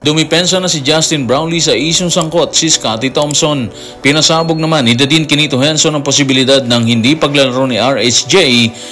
Dumipensa na si Justin Brownlee sa isyong sangkot si Scottie Thompson. Pinasabog naman ni Dadin Quinito Henson ang posibilidad ng hindi paglalaro ni RHJ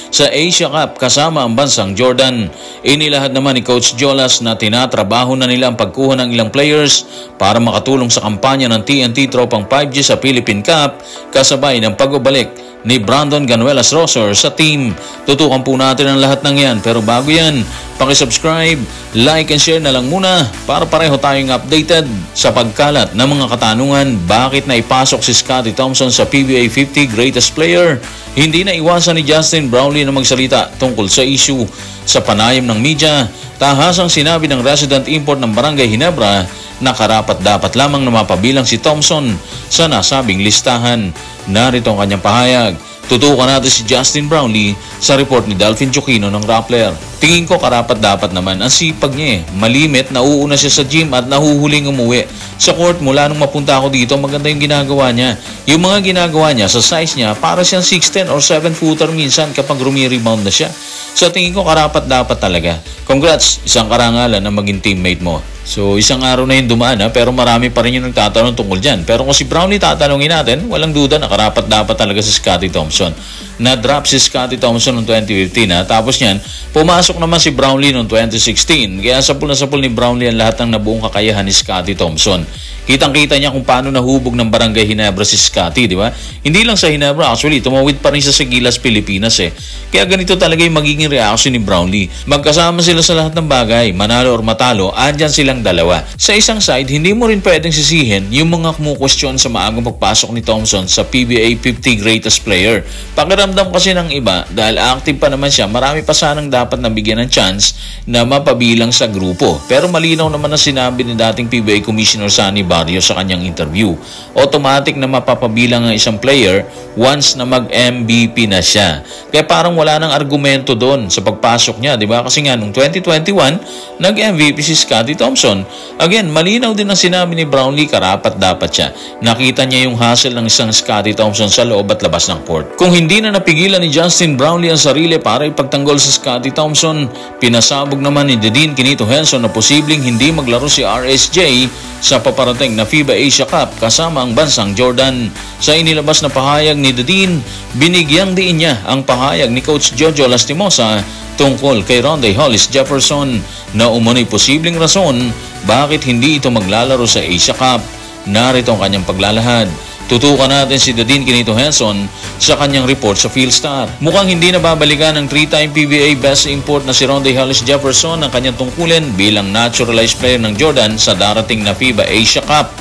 sa Asia Cup kasama ang bansang Jordan. Inilahad naman ni Coach Jolas na tinatrabaho na nila ang pagkuha ng ilang players para makatulong sa kampanya ng TNT Tropang 5G sa Philippine Cup kasabay ng pagbabalik ni Brandon Ganuelas Roser sa team. Tutukan po natin ang lahat ng yan, pero bago yan, pakisubscribe, like and share na lang muna para pareho tayong updated sa pagkalat ng mga katanungan. Bakit na ipasok si Scottie Thompson sa PBA 50 Greatest Player? Hindi na iwasan ni Justin Brownlee na magsalita tungkol sa issue. Sa panayam ng media, tahasang sinabi ng resident import ng Barangay Ginebra na karapat-dapat lamang na mapabilang si Thompson sa nasabing listahan. Narito ang kanyang pahayag. Tutukan natin si Justin Brownlee sa report ni Delphine Chokino ng Rappler. Tingin ko karapat-dapat naman ang sipag niya. Malimit, nauuna siya sa gym at nahuhuling umuwi. Sa court mula nung mapunta ako dito, maganda yung ginagawa niya. Yung mga ginagawa niya sa size niya, para siyang 6'10 or 7-footer minsan kapag rumi-rebound na siya. Sa tingin ko karapat-dapat talaga. Congrats, isang karangalan na maging teammate mo. So isang araw na yung dumaan pero marami pa rin yung nagtatanong tungkol dyan. Pero kung si Brownlee tatanungin natin, walang duda na karapat-dapat talaga si Scottie Thompson. Na-drop si Scottie Thompson noong 2015 tapos niyan, pumasok naman si Brownlee noong 2016. Kaya sapul na sapul ni Brownlee ang lahat ng nabuong kakayahan ni Scottie Thompson. Kitang-kita niya kung paano nahubog ng Barangay Ginebra si Scottie, di ba? Hindi lang sa Ginebra, actually, tumawid pa rin siya sa Gilas, Pilipinas eh. Kaya ganito talaga yung magiging reaction ni Brownlee. Magkasama sila sa lahat ng bagay, manalo or matalo, andyan silang dalawa. Sa isang side, hindi mo rin pwedeng sisihin yung mga kumukwestiyon sa maagang pagpasok ni Thompson sa PBA 50 Greatest Player. Pakiramdam kasi ng iba, dahil active pa naman siya, marami pa sanang dapat nabigyan ng chance na mapabilang sa grupo. Pero malinaw naman na sinabi ni dating PBA Commissioner Sunny Barrio sa kanyang interview. Automatic na mapapabilang ang isang player once na mag-MVP na siya. Kaya parang wala nang argumento doon sa pagpasok niya, di ba? Kasi nga nung 2021, nag-MVP si Scottie Thompson. Again, malinaw din ang sinabi ni Brownlee, karapat dapat siya. Nakita niya yung hassle ng isang Scottie Thompson sa loob at labas ng court. Kung hindi na napigilan ni Justin Brownlee ang sarili para ipagtanggol sa Scottie Thompson, pinasabog naman ni Dadin Quinito Henson na posibleng hindi maglaro si RSJ sa paparating na FIBA Asia Cup kasama ang bansang Jordan. Sa inilabas na pahayag ni Dadin, binigyang diin niya ang pahayag ni Coach Jojo Lastimosa tungkol kay Rondae Hollis Jefferson na umano'y posibleng rason bakit hindi ito maglalaro sa Asia Cup. Narito ang kanyang paglalahad. Tutukan natin si Dadin Quinito Henson sa kanyang report sa Philstar. Mukhang hindi na babalikan ng 3-time PBA Best Import na si Rondae Hollis Jefferson ang kanyang tungkulin bilang naturalized player ng Jordan sa darating na FIBA Asia Cup.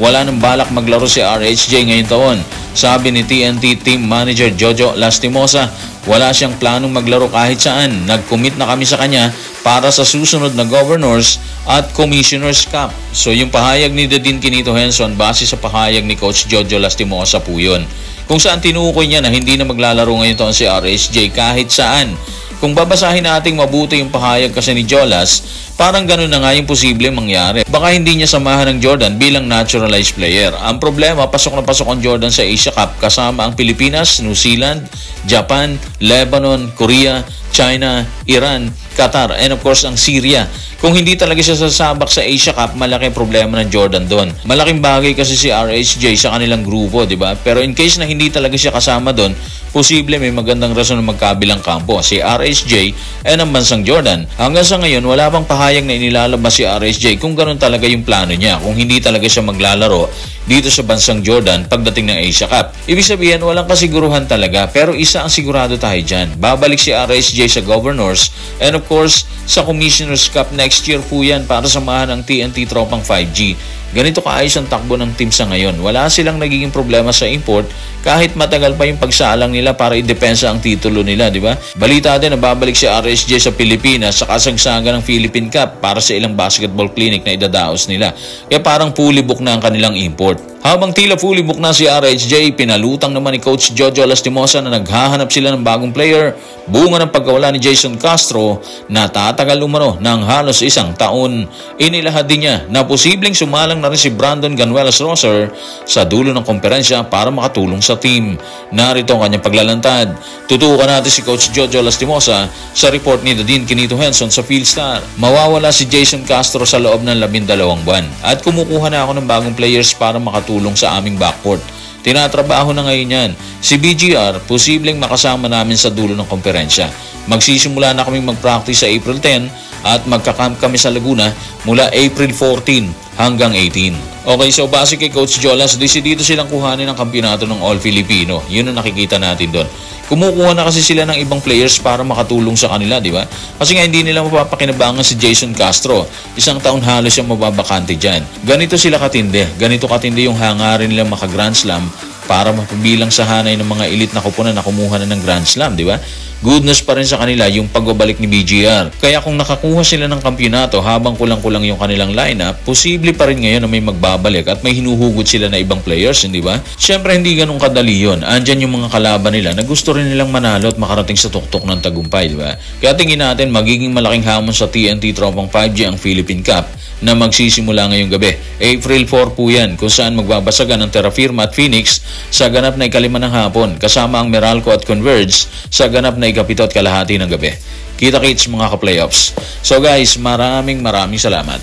Wala nang balak maglaro si RHJ ngayong taon. Sabi ni TNT Team Manager Jojo Lastimosa, wala siyang planong maglaro kahit saan. Nag-commit na kami sa kanya para sa susunod na Governors at Commissioners Cup. So yung pahayag ni Dadin Quinito Henson base sa pahayag ni Coach Jojo Lastimosa po yun. Kung saan tinukoy niya na hindi na maglalaro ngayon taon si RHJ kahit saan. Kung babasahin nating mabuti yung pahayag kasi ni Jolas, parang ganun na nga yung posible mangyari. Baka hindi niya samahan ng Jordan bilang naturalized player. Ang problema, pasok na pasok ang Jordan sa Asia Cup kasama ang Pilipinas, New Zealand, Japan, Lebanon, Korea, China, Iran, Qatar, and of course ang Syria. Kung hindi talaga siya sasabak sa Asia Cup, malaking problema ng Jordan doon. Malaking bagay kasi si RHJ sa kanilang grupo, di ba? Pero in case na hindi talaga siya kasama doon, posible may magandang rason na magkabilang kampo si RHJ and ang bansang Jordan. Hanggang sa ngayon, wala pang pahayag na inilalabas si RHJ kung ganun talaga yung plano niya. Kung hindi talaga siya maglalaro dito sa bansang Jordan pagdating ng Asia Cup. Ibig sabihin, walang kasiguruhan talaga. Pero isa ang sigurado tayo dyan. Babalik si RHJ sa Governors and of course, sa Commissioners Cup next year po yan para samahan ang TNT Tropang 5G. Ganito kaayos ang takbo ng team sa ngayon. Wala silang nagiging problema sa import kahit matagal pa yung pagsalang nila para idepensa ang titulo nila, di ba? Balita din na babalik si RSJ sa Pilipinas sa kasagsagan ng Philippine Cup para sa ilang basketball clinic na idadaos nila. Kaya parang fully book na ang kanilang import. Habang tila fully book na si RHJ, pinalutang naman ni Coach Jojo Lastimosa na naghahanap sila ng bagong player. Bunga ng pagkawala ni Jason Castro na tatagal umano ng halos isang taon. Inilahad din niya na posibleng sumalang na rin si Brandon Ganuelas-Roser sa dulo ng komperensya para makatulong sa team. Narito ang kanyang paglalantad. Tutukan natin si Coach Jojo Lastimosa sa report ni Dadin Quinito Henson sa Philstar. Mawawala si Jason Castro sa loob ng 12 buwan at kumukuha na ako ng bagong players para makatulong sa aming backcourt. Tinatrabaho na ngayon yan. Si BGR, posibleng makasama namin sa dulo ng komperensya. Magsisimula na kaming mag-practice sa April 10 at magkakamp kami sa Laguna mula April 14 hanggang 18. Okay, so base kay Coach Jolas, desidido silang kuhanin ang kampyonato ng All-Filipino. Yun ang nakikita natin doon. Kumukuha na kasi sila ng ibang players para makatulong sa kanila, di ba? Kasi nga hindi nila mapapakinabangan si Jason Castro. Isang taon halos yung mababakante dyan. Ganito sila katindi. Ganito katindi yung hangarin nila maka-Grand Slam para mapabilang sa hanay ng mga elite na kupunan na kumuha na ng Grand Slam, di ba? Good news pa rin sa kanila yung pagbabalik ni BGR. Kaya kung nakakuha sila ng kampyonato habang kulang-kulang yung kanilang lineup, posible pa rin ngayon na may magbabalik at may hinuhugot sila na ibang players, hindi ba? Siyempre hindi ganun kadali yun. Andyan yung mga kalaban nila na gusto rin nilang manalo at makarating sa tuktok ng tagumpay, di ba? Kaya tingin natin magiging malaking hamon sa TNT Tropang 5G ang Philippine Cup na magsisimula ngayong gabi. April 4 po yan, kung saan magbabasagan ang Terra Firma at Phoenix sa ganap na 5 ng hapon, kasama ang Meralco at Converge sa ganap na 7 at kalahati ng gabi. Kita-kits mga ka-playoffs. So guys, maraming salamat.